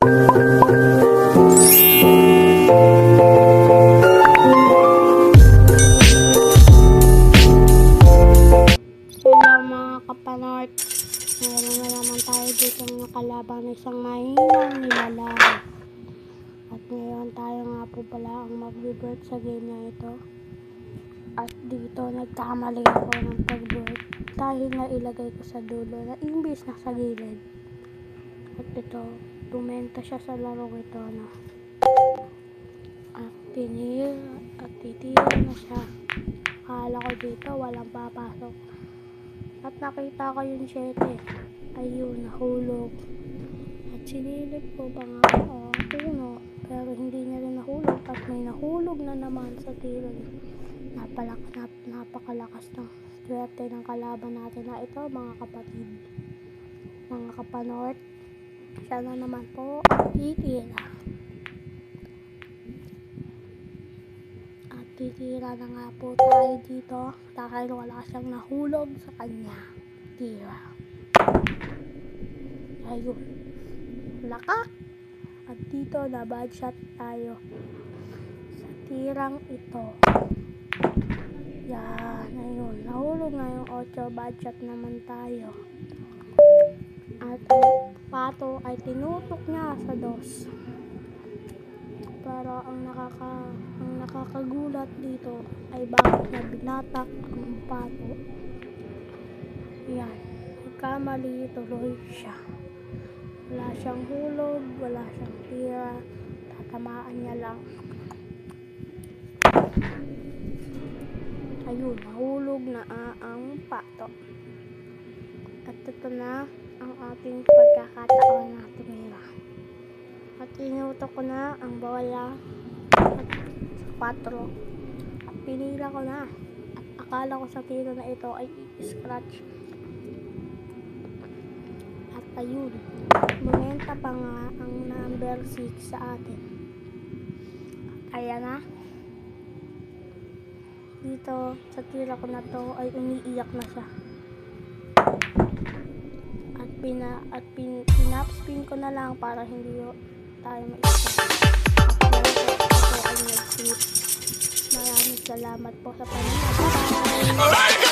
Hello mga kapanort, meron na naman tayo dito nakalaban ng isang mahinang nilalang. At ngayon tayo nga po pala ang mag-revert sa game na ito. At dito nagkamali ako ng pag-revert dahil nailagay ko sa dulo na imbis na sa gilid. At ito, tumenta siya sa laro ito na. At titira na siya. Akala ko dito walang papasok. At nakita ko yung 7. Ayun, nahulog. At sinilip ko pa nga puno. Pero hindi niya rin nahulog. At may nahulog na naman sa tiro niya. Napakalakas ng swerte ng kalaban natin na ito mga kapatid. Mga kapanort. Siya na naman po ang titira. At titira na nga po tayo dito dahil wala siyang nahulog sa kanya. Tira. Ayun. Lakak. At dito na bad shot tayo sa tirang ito. Yan. Ayun. Nahulog nga yung 8. Bad shot naman tayo. At pato ay tinutok niya sa 2. Pero ang nakakagulat dito ay bakit na binatak ang pato. Yan. Nagkamali tuloy siya. Wala siyang hulog, wala siyang tira. Tatamaan niya lang. Ayun, nahulog na ang pato. At ito na ang ating pagkakataon na tumira. At inutok ko na ang bola at 4. At pinila ko na. At akala ko sa tiro na ito ay scratch. At ayun, bumenta pa nga ang number 6 sa atin. Ayan na. Dito sa tira ko na to ay umiiyak na siya. At pinapspin ko na lang para hindi tayo ma-stop. At ito ay nag-flip. Maraming salamat po sa panonood.